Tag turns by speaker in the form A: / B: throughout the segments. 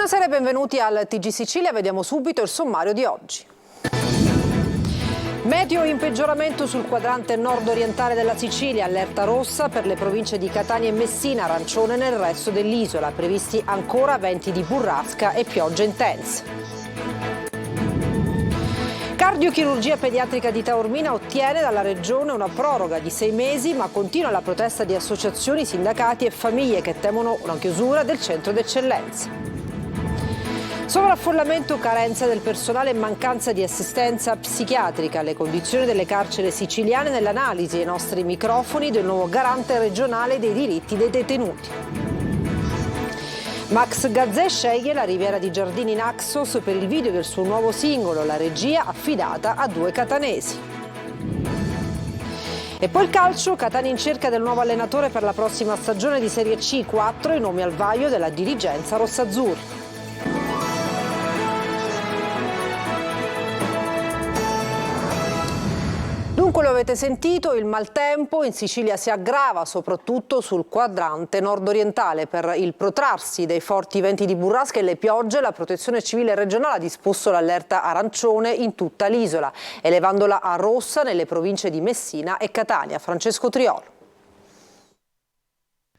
A: Buonasera e benvenuti al TG Sicilia. Vediamo subito il sommario di oggi. Meteo in peggioramento sul quadrante nord-orientale della Sicilia, allerta rossa per le province di Catania e Messina, arancione nel resto dell'isola, previsti ancora venti di burrasca e piogge intense. Cardiochirurgia pediatrica di Taormina ottiene dalla Regione una proroga di 6 mesi, ma continua la protesta di associazioni, sindacati e famiglie che temono una chiusura del centro d'eccellenza. Sovraffollamento, carenza del personale e mancanza di assistenza psichiatrica. Le condizioni delle carceri siciliane nell'analisi ai nostri microfoni del nuovo garante regionale dei diritti dei detenuti. Max Gazzè sceglie la Riviera di Giardini Naxos per il video del suo nuovo singolo, la regia affidata a 2 catanesi. E poi il calcio, Catania in cerca del nuovo allenatore per la prossima stagione di Serie C, 4 i nomi al vaglio della dirigenza rossazzurra. Dunque lo avete sentito, il maltempo in Sicilia si aggrava soprattutto sul quadrante nord-orientale. Per il protrarsi dei forti venti di burrasca e le piogge, la Protezione Civile regionale ha disposto l'allerta arancione in tutta l'isola, elevandola a rossa nelle province di Messina e Catania. Francesco Triolo.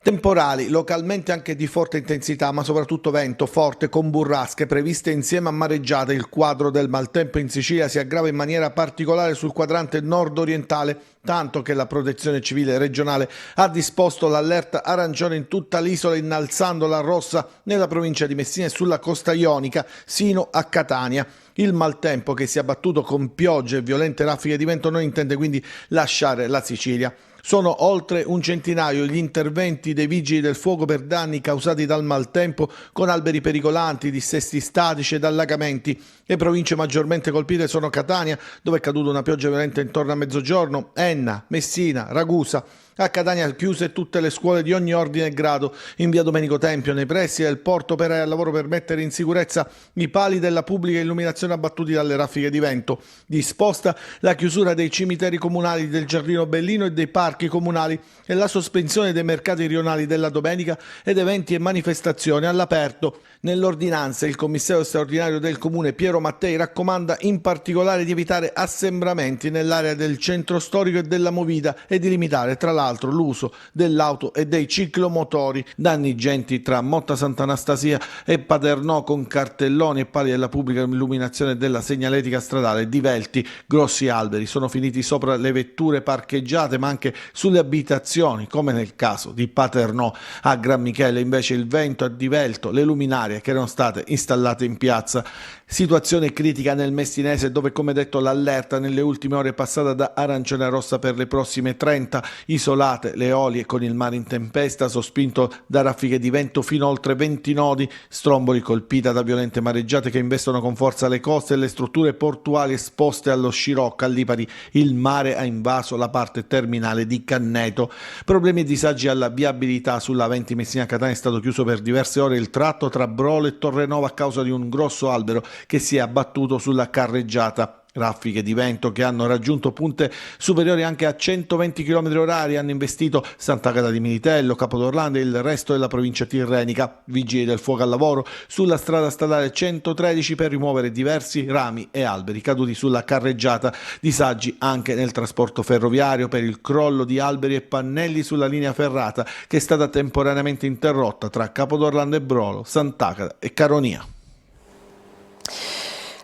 B: Temporali, localmente anche di forte intensità, ma soprattutto vento forte con burrasche previste insieme a mareggiate. Il quadro del maltempo in Sicilia si aggrava in maniera particolare sul quadrante nord-orientale, tanto che la Protezione Civile regionale ha disposto l'allerta arancione in tutta l'isola, innalzandola a rossa nella provincia di Messina e sulla costa ionica sino a Catania. Il maltempo, che si è abbattuto con piogge e violente raffiche di vento, non intende quindi lasciare la Sicilia. Sono oltre un centinaio gli interventi dei vigili del fuoco per danni causati dal maltempo, con alberi pericolanti, dissesti statici ed allagamenti. Le province maggiormente colpite sono Catania, dove è caduta una pioggia violenta intorno a mezzogiorno, Enna, Messina, Ragusa. A Catania chiuse tutte le scuole di ogni ordine e grado. In via Domenico Tempio, nei pressi del porto, operai al lavoro per mettere in sicurezza i pali della pubblica illuminazione abbattuti dalle raffiche di vento. Disposta la chiusura dei cimiteri comunali, del Giardino Bellino e dei parchi comunali e la sospensione dei mercati rionali della domenica ed eventi e manifestazioni all'aperto. Nell'ordinanza il commissario straordinario del comune Piero Mattei raccomanda in particolare di evitare assembramenti nell'area del centro storico e della Movida e di limitare tra l'altro l'uso dell'auto e dei ciclomotori. Danni ingenti tra Motta Sant'Anastasia e Paternò, con cartelloni e pali della pubblica illuminazione della segnaletica stradale. Divelti, grossi alberi sono finiti sopra le vetture parcheggiate, ma anche sulle abitazioni, come nel caso di Paternò. A Gran Michele invece il vento ha divelto le luminarie che erano state installate in piazza. Situazione critica nel Messinese, dove, come detto, l'allerta nelle ultime ore è passata da arancione a rossa per le prossime 30. Isolate le olie con il mare in tempesta, sospinto da raffiche di vento fino a oltre 20 nodi. Stromboli, colpita da violente mareggiate che investono con forza le coste e le strutture portuali esposte allo scirocco. A Lipari il mare ha invaso la parte terminale di Canneto. Problemi e disagi alla viabilità sulla A20 Messina-Catania. È stato chiuso per diverse ore il tratto tra Brolo e Torrenova a causa di un grosso albero che si è abbattuto sulla carreggiata. Raffiche di vento che hanno raggiunto punte superiori anche a 120 km/h hanno investito Sant'Agata di Militello, Capodorlando e il resto della provincia tirrenica. Vigili del fuoco al lavoro sulla strada statale 113 per rimuovere diversi rami e alberi caduti sulla carreggiata. Disagi anche nel trasporto ferroviario per il crollo di alberi e pannelli sulla linea ferrata, che è stata temporaneamente interrotta tra Capodorlando e Brolo, Sant'Agata e Caronia.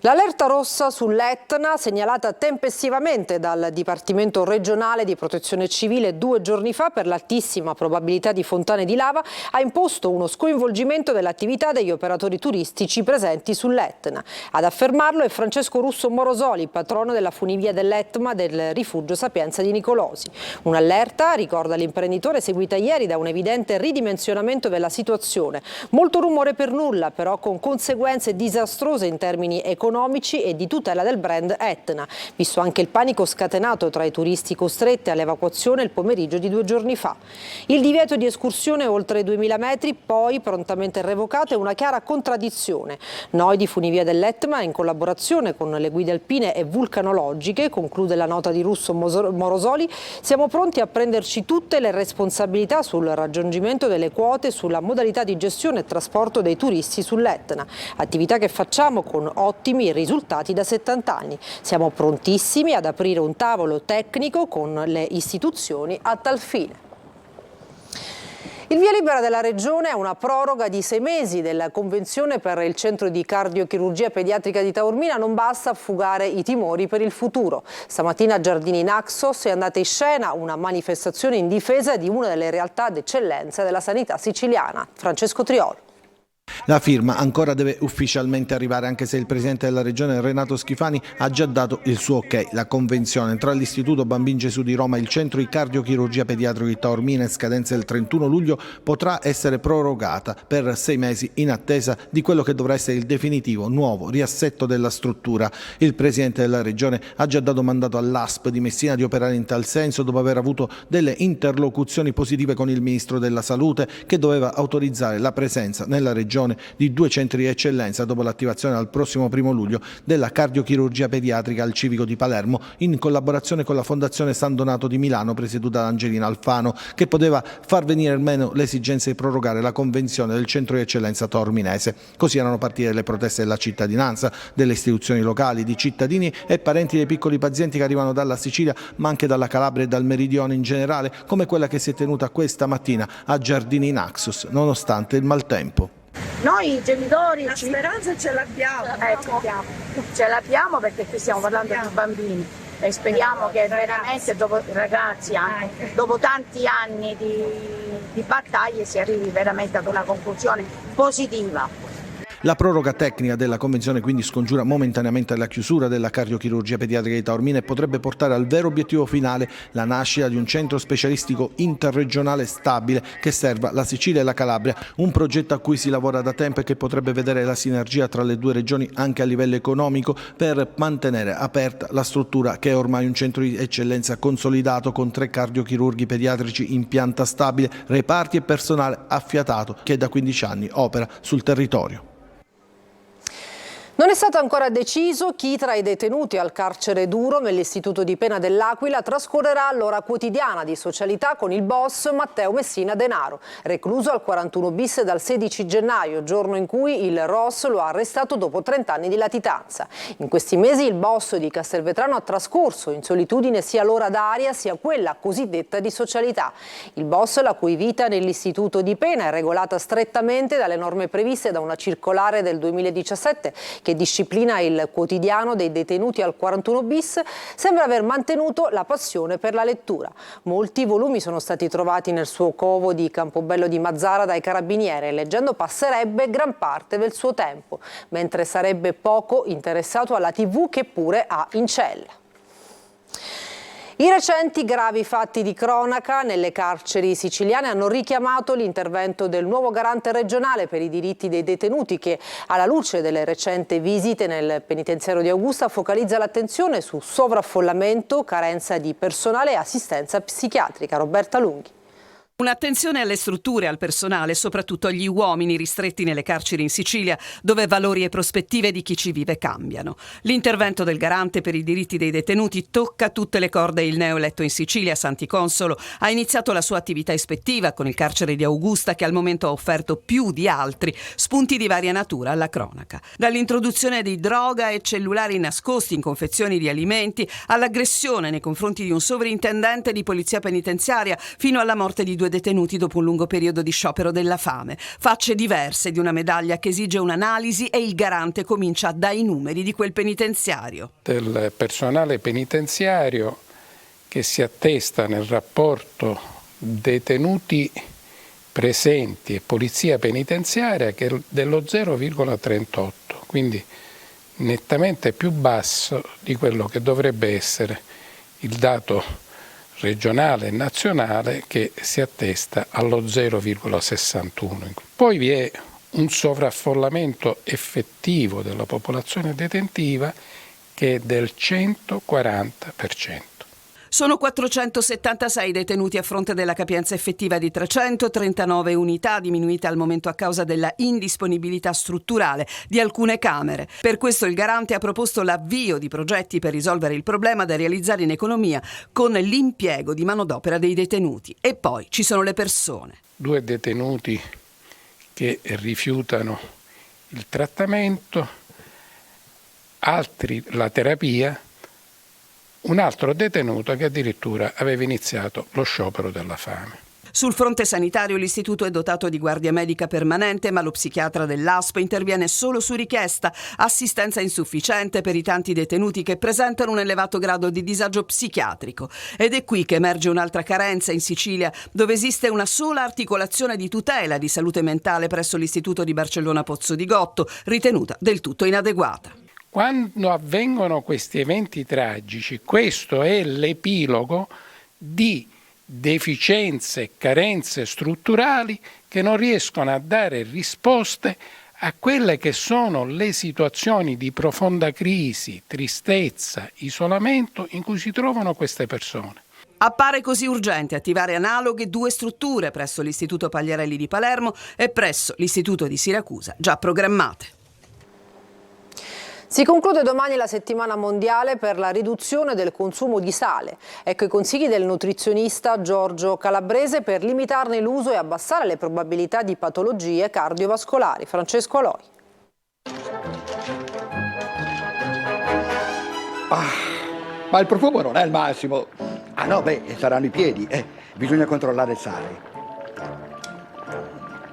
A: L'allerta rossa sull'Etna, segnalata tempestivamente dal Dipartimento regionale di protezione civile 2 giorni fa per l'altissima probabilità di fontane di lava, ha imposto uno sconvolgimento dell'attività degli operatori turistici presenti sull'Etna. Ad affermarlo è Francesco Russo Morosoli, patrono della funivia dell'Etna del rifugio Sapienza di Nicolosi. Un'allerta, ricorda l'imprenditore, seguita ieri da un evidente ridimensionamento della situazione. Molto rumore per nulla, però con conseguenze disastrose in termini economici economici e di tutela del brand Etna, visto anche il panico scatenato tra i turisti costretti all'evacuazione il pomeriggio di 2 giorni fa. Il divieto di escursione oltre i 2000 metri, poi prontamente revocato, è una chiara contraddizione. Noi di Funivia dell'Etna, in collaborazione con le guide alpine e vulcanologiche, conclude la nota di Russo Morosoli, siamo pronti a prenderci tutte le responsabilità sul raggiungimento delle quote, sulla modalità di gestione e trasporto dei turisti sull'Etna, attività che facciamo con ottimi risultati da 70 anni. Siamo prontissimi ad aprire un tavolo tecnico con le istituzioni a tal fine. Il via libera della Regione è una proroga di 6 mesi della convenzione per il centro di cardiochirurgia pediatrica di Taormina. Non basta a fugare i timori per il futuro. Stamattina a Giardini Naxos è andata in scena una manifestazione in difesa di una delle realtà d'eccellenza della sanità siciliana. Francesco Triolo.
B: La firma ancora deve ufficialmente arrivare, anche se il presidente della regione Renato Schifani ha già dato il suo ok. La convenzione tra l'Istituto Bambin Gesù di Roma e il centro di cardiochirurgia pediatrica di Taormina, in scadenza il 31 luglio, potrà essere prorogata per 6 mesi in attesa di quello che dovrà essere il definitivo nuovo riassetto della struttura. Il presidente della regione ha già dato mandato all'ASP di Messina di operare in tal senso, dopo aver avuto delle interlocuzioni positive con il ministro della Salute, che doveva autorizzare la presenza nella regione di 2 centri di eccellenza dopo l'attivazione dal prossimo 1 luglio della cardiochirurgia pediatrica al Civico di Palermo, in collaborazione con la Fondazione San Donato di Milano, presieduta da Angelina Alfano, che poteva far venire meno l'esigenza di prorogare la convenzione del centro di eccellenza taorminese. Così erano partite le proteste della cittadinanza, delle istituzioni locali, di cittadini e parenti dei piccoli pazienti che arrivano dalla Sicilia, ma anche dalla Calabria e dal Meridione in generale, come quella che si è tenuta questa mattina a Giardini Naxos, nonostante il maltempo.
C: Noi genitori
D: la speranza ce l'abbiamo,
C: ce l'abbiamo perché qui stiamo parlando di bambini e speriamo che veramente dopo tanti anni di battaglie si arrivi veramente ad una conclusione positiva.
B: La proroga tecnica della convenzione quindi scongiura momentaneamente la chiusura della cardiochirurgia pediatrica di Taormina e potrebbe portare al vero obiettivo finale, la nascita di un centro specialistico interregionale stabile che serva la Sicilia e la Calabria, un progetto a cui si lavora da tempo e che potrebbe vedere la sinergia tra le 2 regioni anche a livello economico per mantenere aperta la struttura, che è ormai un centro di eccellenza consolidato con 3 cardiochirurghi pediatrici in pianta stabile, reparti e personale affiatato che da 15 anni opera sul territorio.
A: Non è stato ancora deciso chi tra i detenuti al carcere Duro nell'istituto di pena dell'Aquila trascorrerà l'ora quotidiana di socialità con il boss Matteo Messina Denaro, recluso al 41 bis dal 16 gennaio, giorno in cui il ROS lo ha arrestato dopo 30 anni di latitanza. In questi mesi il boss di Castelvetrano ha trascorso in solitudine sia l'ora d'aria sia quella cosiddetta di socialità. Il boss, la cui vita nell'istituto di pena è regolata strettamente dalle norme previste da una circolare del 2017 che disciplina il quotidiano dei detenuti al 41 bis, sembra aver mantenuto la passione per la lettura. Molti volumi sono stati trovati nel suo covo di Campobello di Mazzara dai carabinieri e leggendo passerebbe gran parte del suo tempo, mentre sarebbe poco interessato alla TV che pure ha in cella. I recenti gravi fatti di cronaca nelle carceri siciliane hanno richiamato l'intervento del nuovo garante regionale per i diritti dei detenuti che, alla luce delle recenti visite nel penitenziario di Augusta, focalizza l'attenzione su sovraffollamento, carenza di personale e assistenza psichiatrica. Roberta Lunghi.
E: Un'attenzione alle strutture, al personale, soprattutto agli uomini ristretti nelle carceri in Sicilia, dove valori e prospettive di chi ci vive cambiano. L'intervento del garante per i diritti dei detenuti tocca tutte le corde. Il neoeletto in Sicilia, Santi Consolo, ha iniziato la sua attività ispettiva con il carcere di Augusta, che al momento ha offerto più di altri spunti di varia natura alla cronaca. Dall'introduzione di droga e cellulari nascosti in confezioni di alimenti, all'aggressione nei confronti di un sovrintendente di polizia penitenziaria, fino alla morte di 2 detenuti dopo un lungo periodo di sciopero della fame. Facce diverse di una medaglia che esige un'analisi, e il garante comincia dai numeri di quel penitenziario.
F: Del personale penitenziario che si attesta nel rapporto detenuti presenti e polizia penitenziaria che è dello 0,38, quindi nettamente più basso di quello che dovrebbe essere il dato regionale e nazionale, che si attesta allo 0,61. Poi vi è un sovraffollamento effettivo della popolazione detentiva che è del 140%.
E: Sono 476 detenuti a fronte della capienza effettiva di 339 unità, diminuita al momento a causa della indisponibilità strutturale di alcune camere. Per questo il Garante ha proposto l'avvio di progetti per risolvere il problema da realizzare in economia con l'impiego di manodopera dei detenuti. E poi ci sono le persone.
F: 2 detenuti che rifiutano il trattamento, altri la terapia, un altro detenuto che addirittura aveva iniziato lo sciopero della fame.
E: Sul fronte sanitario l'istituto è dotato di guardia medica permanente, ma lo psichiatra dell'ASP interviene solo su richiesta, assistenza insufficiente per i tanti detenuti che presentano un elevato grado di disagio psichiatrico. Ed è qui che emerge un'altra carenza in Sicilia, dove esiste una sola articolazione di tutela di salute mentale presso l'istituto di Barcellona Pozzo di Gotto, ritenuta del tutto inadeguata.
F: Quando avvengono questi eventi tragici, questo è l'epilogo di deficienze e carenze strutturali che non riescono a dare risposte a quelle che sono le situazioni di profonda crisi, tristezza, isolamento in cui si trovano queste persone.
E: Appare così urgente attivare analoghe 2 strutture presso l'Istituto Pagliarelli di Palermo e presso l'Istituto di Siracusa, già programmate.
A: Si conclude domani la settimana mondiale per la riduzione del consumo di sale. Ecco i consigli del nutrizionista Giorgio Calabrese per limitarne l'uso e abbassare le probabilità di patologie cardiovascolari. Francesco Aloi.
D: Ma il profumo non è il massimo. Ah no, saranno i piedi. Bisogna controllare il sale.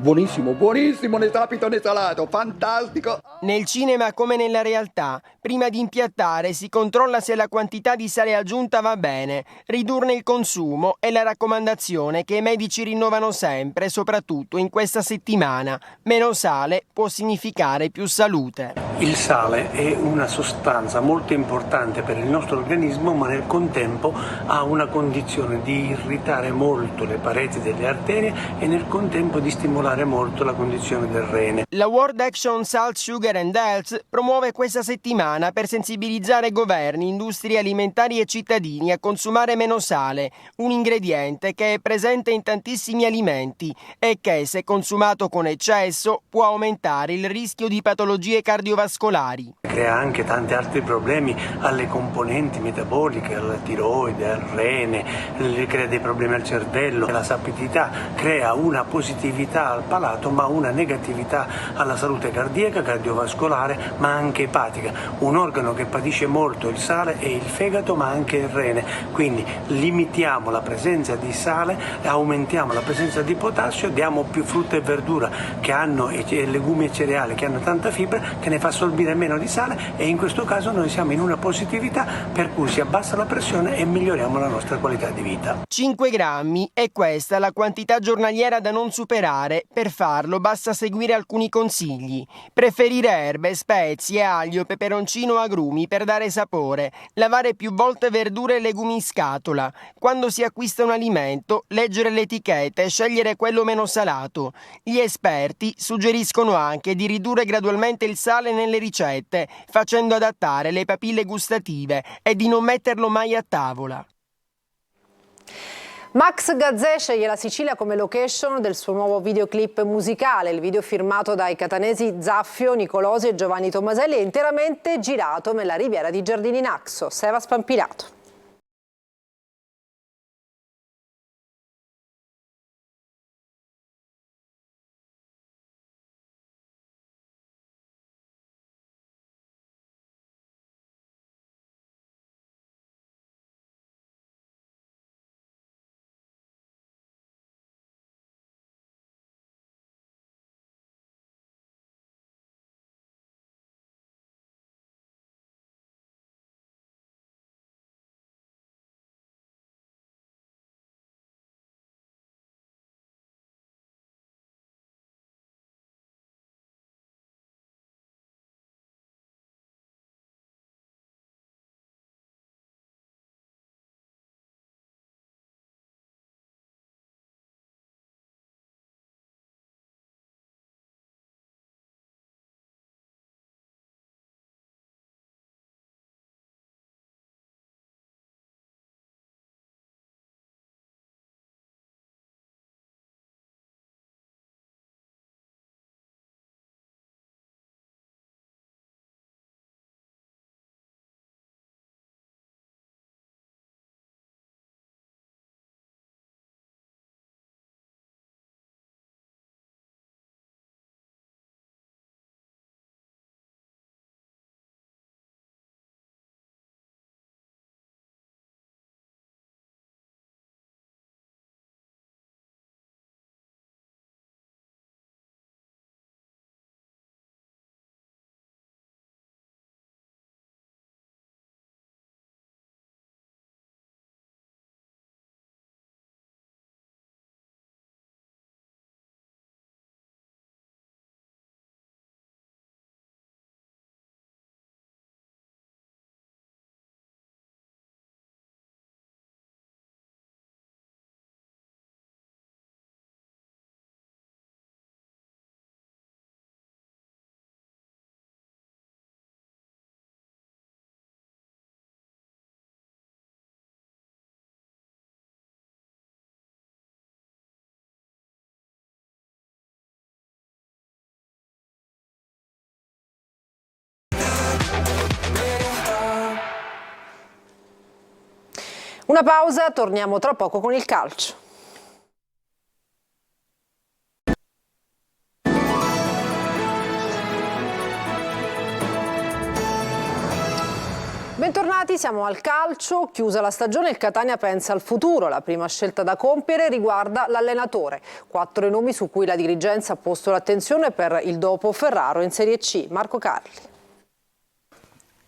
D: Buonissimo, buonissimo, né sapido né salato, fantastico!
G: Nel cinema come nella realtà, prima di impiattare si controlla se la quantità di sale aggiunta va bene. Ridurne il consumo è la raccomandazione che i medici rinnovano sempre, soprattutto in questa settimana. Meno sale può significare più salute.
H: Il sale è una sostanza molto importante per il nostro organismo, ma nel contempo ha una condizione di irritare molto le pareti delle arterie e nel contempo di stimolare molto la condizione del rene.
G: La World Action Salt, Sugar and Health promuove questa settimana per sensibilizzare governi, industrie alimentari e cittadini a consumare meno sale, un ingrediente che è presente in tantissimi alimenti e che, se consumato con eccesso, può aumentare il rischio di patologie cardiovascolari.
H: Crea anche tanti altri problemi alle componenti metaboliche, alla tiroide, al rene, crea dei problemi al cervello, la sapidità, crea una positività al palato ma una negatività alla salute cardiaca, cardiovascolare ma anche epatica. Un organo che patisce molto il sale è il fegato ma anche il rene, quindi limitiamo la presenza di sale, aumentiamo la presenza di potassio, diamo più frutta e verdura che hanno e legumi e cereali che hanno tanta fibra che ne fa assorbire meno di sale e in questo caso noi siamo in una positività per cui si abbassa la pressione e miglioriamo la nostra qualità di vita.
G: 5 grammi è questa la quantità giornaliera da non superare. Per farlo basta seguire alcuni consigli. Preferire erbe, spezie, aglio, peperoncino o agrumi per dare sapore. Lavare più volte verdure e legumi in scatola. Quando si acquista un alimento, leggere l'etichetta e scegliere quello meno salato. Gli esperti suggeriscono anche di ridurre gradualmente il sale nelle ricette, facendo adattare le papille gustative e di non metterlo mai a tavola.
A: Max Gazzè sceglie la Sicilia come location del suo nuovo videoclip musicale. Il video firmato dai catanesi Zaffio, Nicolosi e Giovanni Tomaselli è interamente girato nella riviera di Giardini Naxo. Seva Spampinato. Una pausa, torniamo tra poco con il calcio. Bentornati, siamo al calcio. Chiusa la stagione, il Catania pensa al futuro. La prima scelta da compiere riguarda l'allenatore. 4 i nomi su cui la dirigenza ha posto l'attenzione per il dopo Ferraro in Serie C. Marco Carli.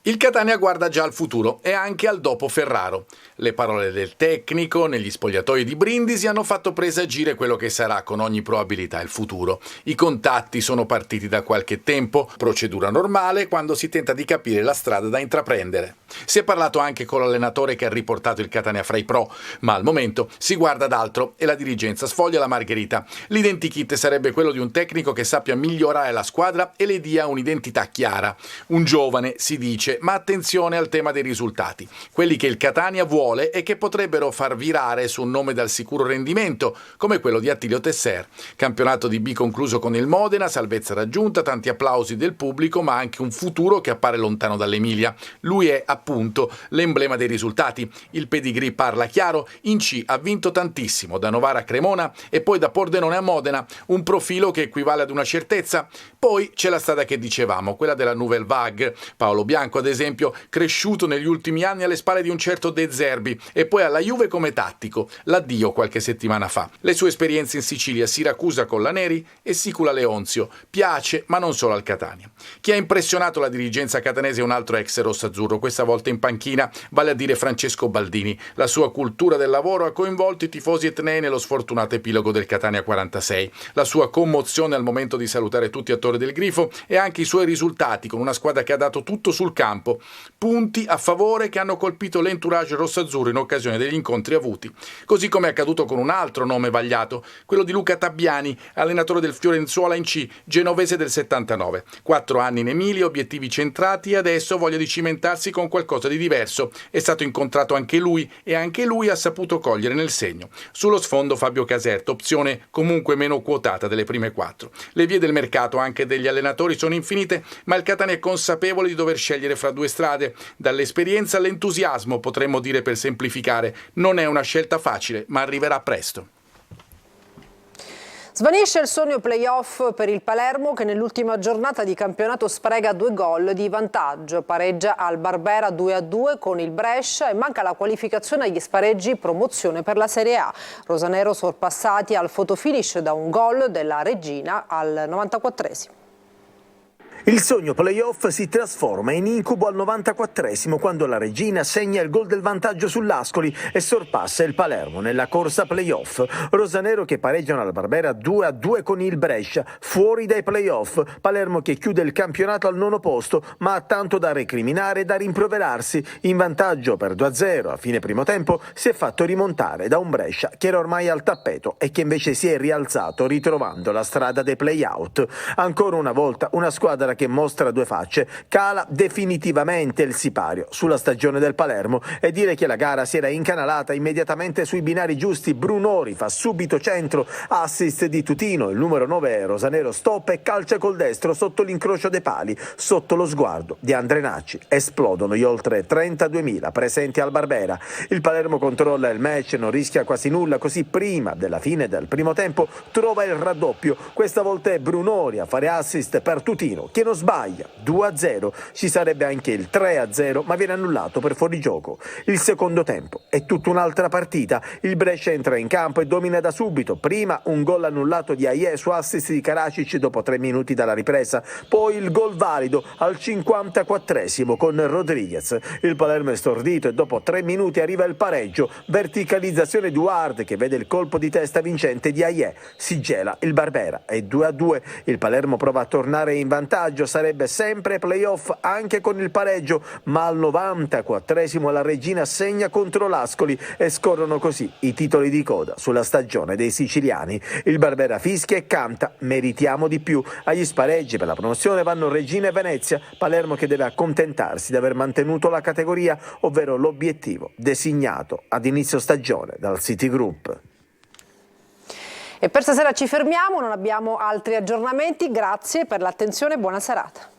I: Il Catania guarda già al futuro e anche al dopo Ferraro. Le parole del tecnico negli spogliatoi di Brindisi hanno fatto presagire quello che sarà con ogni probabilità il futuro. I contatti sono partiti da qualche tempo, procedura normale quando si tenta di capire la strada da intraprendere. Si è parlato anche con l'allenatore che ha riportato il Catania fra i pro, ma al momento si guarda ad altro e la dirigenza sfoglia la margherita. L'identikit sarebbe quello di un tecnico che sappia migliorare la squadra e le dia un'identità chiara. Un giovane, si dice, ma attenzione al tema dei risultati, quelli che il Catania vuole e che potrebbero far virare su un nome dal sicuro rendimento, come quello di Attilio Tesser. Campionato di B concluso con il Modena, salvezza raggiunta, tanti applausi del pubblico, ma anche un futuro che appare lontano dall'Emilia. Lui è appunto l'emblema dei risultati. Il pedigree parla chiaro, in C ha vinto tantissimo, da Novara a Cremona e poi da Pordenone a Modena, un profilo che equivale ad una certezza. Poi c'è la strada che dicevamo, quella della Nouvelle Vague. Paolo Bianco, ad esempio, cresciuto negli ultimi anni alle spalle di un certo De Zerbi e poi alla Juve come tattico, l'addio qualche settimana fa. Le sue esperienze in Sicilia, Siracusa con la Neri e Sicula Leonzio. Piace, ma non solo al Catania. Chi ha impressionato la dirigenza catanese è un altro ex rossazzurro, questa volta in panchina, vale a dire Francesco Baldini. La sua cultura del lavoro ha coinvolto i tifosi etnei nello sfortunato epilogo del Catania 46. La sua commozione al momento di salutare tutti attorno del Grifo e anche i suoi risultati con una squadra che ha dato tutto sul campo, punti a favore che hanno colpito l'entourage rossazzurro in occasione degli incontri avuti, così come è accaduto con un altro nome vagliato, quello di Luca Tabbiani, allenatore del Fiorenzuola in C, genovese del 79. 4 anni in Emilia, obiettivi centrati e adesso voglia di cimentarsi con qualcosa di diverso. È stato incontrato anche lui e anche lui ha saputo cogliere nel segno. Sullo sfondo Fabio Caserta, opzione comunque meno quotata delle prime 4. Le vie del mercato anche degli allenatori sono infinite, ma il Catania è consapevole di dover scegliere fra due strade. Dall'esperienza all'entusiasmo, potremmo dire per semplificare. Non è una scelta facile, ma arriverà presto.
A: Svanisce il sogno playoff per il Palermo che nell'ultima giornata di campionato sprega 2 gol di vantaggio. Pareggia al Barbera 2-2 con il Brescia e manca la qualificazione agli spareggi promozione per la Serie A. Rosanero sorpassati al fotofinish da un gol della Regina al 94esimo.
J: Il sogno playoff si trasforma in incubo al 94esimo quando la Regina segna il gol del vantaggio sull'Ascoli e sorpassa il Palermo nella corsa playoff. Rosanero che pareggiano al Barbera 2-2 con il Brescia, fuori dai playoff. Palermo che chiude il campionato al 9° posto ma ha tanto da recriminare e da rimproverarsi. In vantaggio per 2-0 a fine primo tempo si è fatto rimontare da un Brescia che era ormai al tappeto e che invece si è rialzato ritrovando la strada dei play-out. Ancora una volta una squadra che mostra due facce, cala definitivamente il sipario sulla stagione del Palermo e dire che la gara si era incanalata immediatamente sui binari giusti. Brunori fa subito centro, assist di Tutino, il numero 9 Rosanero stoppa e calcia col destro sotto l'incrocio dei pali, sotto lo sguardo di Andrenacci. Esplodono gli oltre 32.000 presenti al Barbera. Il Palermo controlla il match, non rischia quasi nulla, così prima della fine del primo tempo trova il raddoppio. Questa volta è Brunori a fare assist per Tutino che non sbaglia. 2-0, ci sarebbe anche il 3-0 ma viene annullato per fuorigioco. Il secondo tempo è tutta un'altra partita. Il Brescia entra in campo e domina da subito. Prima un gol annullato di Aie su assist di Karacic dopo 3 minuti dalla ripresa, poi il gol valido al 54esimo con Rodriguez. Il Palermo è stordito e dopo 3 minuti arriva il pareggio, verticalizzazione di Ward che vede il colpo di testa vincente di Aie. Si gela il Barbera, è 2-2. Il Palermo prova a tornare in vantaggio, sarebbe sempre playoff anche con il pareggio, ma al 94esimo la Regina segna contro l'Ascoli e scorrono così i titoli di coda sulla stagione dei siciliani. Il Barbera fischia e canta meritiamo di più. Agli spareggi per la promozione vanno Regina e Venezia. Palermo che deve accontentarsi di aver mantenuto la categoria, ovvero l'obiettivo designato ad inizio stagione dal City Group.
A: E per stasera ci fermiamo, non abbiamo altri aggiornamenti, grazie per l'attenzione e buona serata.